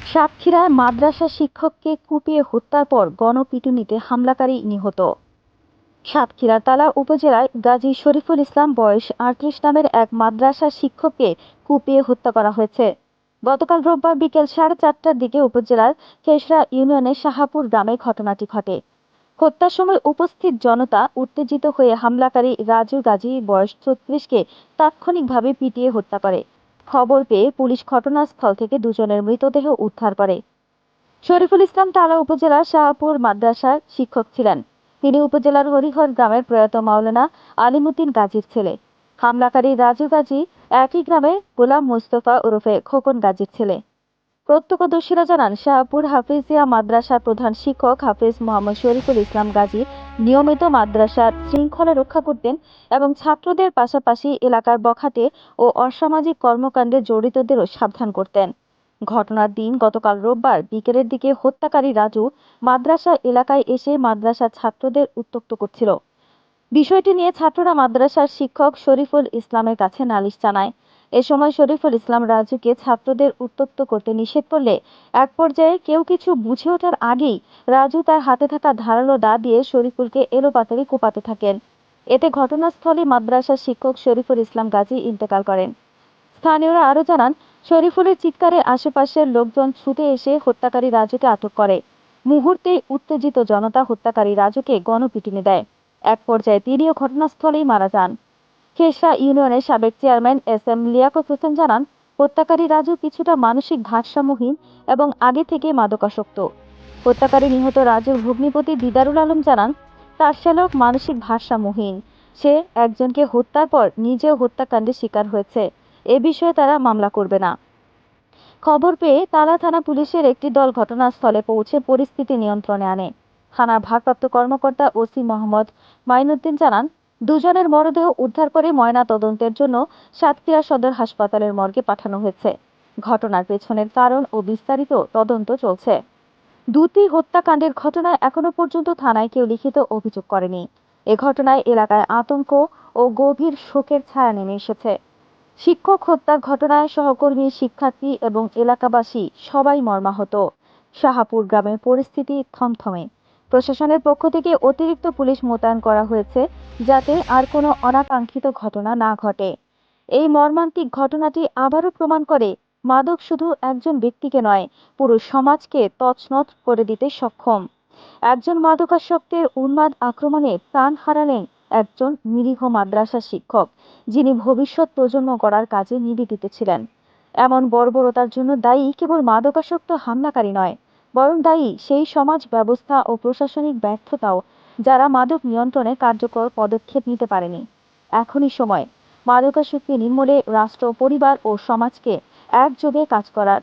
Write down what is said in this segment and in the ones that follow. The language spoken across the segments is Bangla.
সাতক্ষীরায় মাদ্রাসা শিক্ষককে কুপিয়ে হত্যার পর গণপিটুনিতে হামলাকারী নিহত। সাতক্ষীরার তালা উপজেলায় গাজী শরীফুল ইসলাম বয়স ৩৮ নামের এক মাদ্রাসা শিক্ষককে কুপিয়ে হত্যা করা হয়েছে। গতকাল রোববার বিকেল 4:30টার দিকে উপজেলার কেশরা ইউনিয়নের শাহাপুর গ্রামে ঘটনাটি ঘটে। হত্যার সময় উপস্থিত জনতা উত্তেজিত হয়ে হামলাকারী রাজু গাজী বয়স ৩৬কে তাৎক্ষণিকভাবে পিটিয়ে হত্যা করে। খবর পেয়ে পুলিশ ঘটনাস্থল থেকে দুজনের মৃতদেহ উদ্ধার করে। শরীফুল ইসলাম তালা উপজেলার শাহপুর মাদ্রাসার শিক্ষক ছিলেন। তিনি উপজেলার হরিহর গ্রামের প্রয়াত মাওলানা আলিমুদ্দিন গাজীর ছেলে। হামলাকারী রাজু গাজী একই গ্রামে গোলাম মোস্তফা ওরফে খোকন গাজীর ছেলে। প্রত্যক্ষদর্শীরা জানান, শাহপুর হাফিজিয়া মাদ্রাসার প্রধান শিক্ষক হাফিজ মোহাম্মদ শরীফুল ইসলাম গাজী নিয়মিত মাদ্রাসার শৃঙ্খলা রক্ষা করতেন এবং ছাত্রদের পাশাপাশি এলাকার বখাটে ও অসামাজিক কর্মকাণ্ডে জড়িতদেরও সাবধান করতেন। ঘটনার দিন গতকাল রোববার বিকেলের দিকে হত্যাকারী রাজু মাদ্রাসা এলাকায় এসে মাদ্রাসার ছাত্রদের উত্ত্যক্ত করছিল। বিষয়টি নিয়ে ছাত্ররা মাদ্রাসার শিক্ষক শরীফুল ইসলামের কাছে নালিশ জানায়। এ সময় শরীফুল ইসলাম রাজুকে ছাত্রদের উত্ত্যক্ত করতে নিষেধ করলে এক পর্যায়ে কেউ কিছু বুঝে ওঠার আগেই রাজু তার হাতে থাকা ধারালো দা দিয়ে শরীফুলকে এলোপাতাড়ি কোপাতে থাকেন। এতে ঘটনাস্থলে মাদ্রাসার শিক্ষক শরীফুল ইসলাম গাজী ইন্তেকাল করেন। স্থানীয়রা আরও জানান, শরীফুলের চিৎকারে আশেপাশের লোকজন ছুটে এসে হত্যাকারী রাজুকে আটক করে। মুহূর্তেই উত্তেজিত জনতা হত্যাকারী রাজুকে গণপিটুনি দেয়। এক পর্যায়ে তিনিও ঘটনাস্থলেই মারা যান। কেশরা ইউনিয়নের সাবেক চেয়ারম্যান এস.এম. লিয়াকত হোসেন জানান, হত্যাকারী রাজু কিছুটা মানসিক ভারসাম্যহীন এবং আগে থেকে মাদকাসক্ত। হত্যাকারী নিহত রাজুর ভগ্নিপতি দিদারুল আলম জানান, তার শ্যালক মানসিক ভারসাম্যহীন। সে একজনকে হত্যার পর নিজেও হত্যাকাণ্ডের শিকার হয়েছে। এ বিষয়ে তারা মামলা করবে না। খবর পেয়ে তালা থানা পুলিশের একটি দল ঘটনাস্থলে পৌঁছে পরিস্থিতি নিয়ন্ত্রণে আনে। থানার ভারপ্রাপ্ত কর্মকর্তা ওসি মোহাম্মদ মাইনুদ্দিন জানান, দুজনের মরদেহ উদ্ধার করে ময়না তদন্তের জন্য সাতক্ষীরা সদর হাসপাতালের মর্গে পাঠানো হয়েছে। ঘটনার পেছনের কারণ ও বিস্তারিত তদন্ত চলছে। দুটি হত্যাকাণ্ডের ঘটনায় এখনো পর্যন্ত থানায় কেউ লিখিত অভিযোগ করেনি। এ ঘটনায় এলাকায় আতঙ্ক ও গভীর শোকের ছায়া নেমে এসেছে। শিক্ষক হত্যার ঘটনায় সহকর্মী, শিক্ষার্থী এবং এলাকাবাসী সবাই মর্মাহত। শাহাপুর গ্রামের পরিস্থিতি থমথমে। প্রশাসনের পক্ষ থেকে অতিরিক্ত পুলিশ মোতায়েন করা হয়েছে যাতে আর কোনো অনাকাঙ্ক্ষিত ঘটনা না ঘটে। এই মর্মান্তিক ঘটনাটি আবারও প্রমাণ করে, মাদক শুধু একজন ব্যক্তিকে নয়, পুরো সমাজকে তছনছ করে দিতে সক্ষম। একজন মাদকাসক্তের উন্মাদ আক্রমণে প্রাণ হারালেন একজন নিরীহ মাদ্রাসা শিক্ষক, যিনি ভবিষ্যৎ প্রজন্ম গড়ার কাজে নিবেদিত ছিলেন। এমন বর্বরতার জন্য দায়ী কেবল মাদকাসক্ত হামলাকারী নয়, বরং দায়ী সেই সমাজ ব্যবস্থা ও প্রশাসনিক ব্যর্থতাও, যারা মাদক নিয়ন্ত্রণে কার্যকর পদক্ষেপ নিতে পারেনি। এখনই সময় মাদকাসক্তি নির্মূলে রাষ্ট্র, পরিবার ও সমাজকে একযোগে কাজ করার।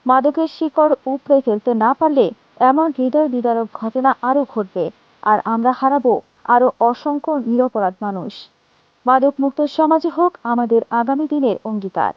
মাদকের শিকড় উপড়ে ফেলতে না পারলে এমন হৃদয় বিদারক ঘটনা আরও ঘটবে, আর আমরা হারাবো আরও অসংখ্য নিরপরাধ মানুষ। মাদক মুক্ত সমাজ হোক আমাদের আগামী দিনের অঙ্গীকার।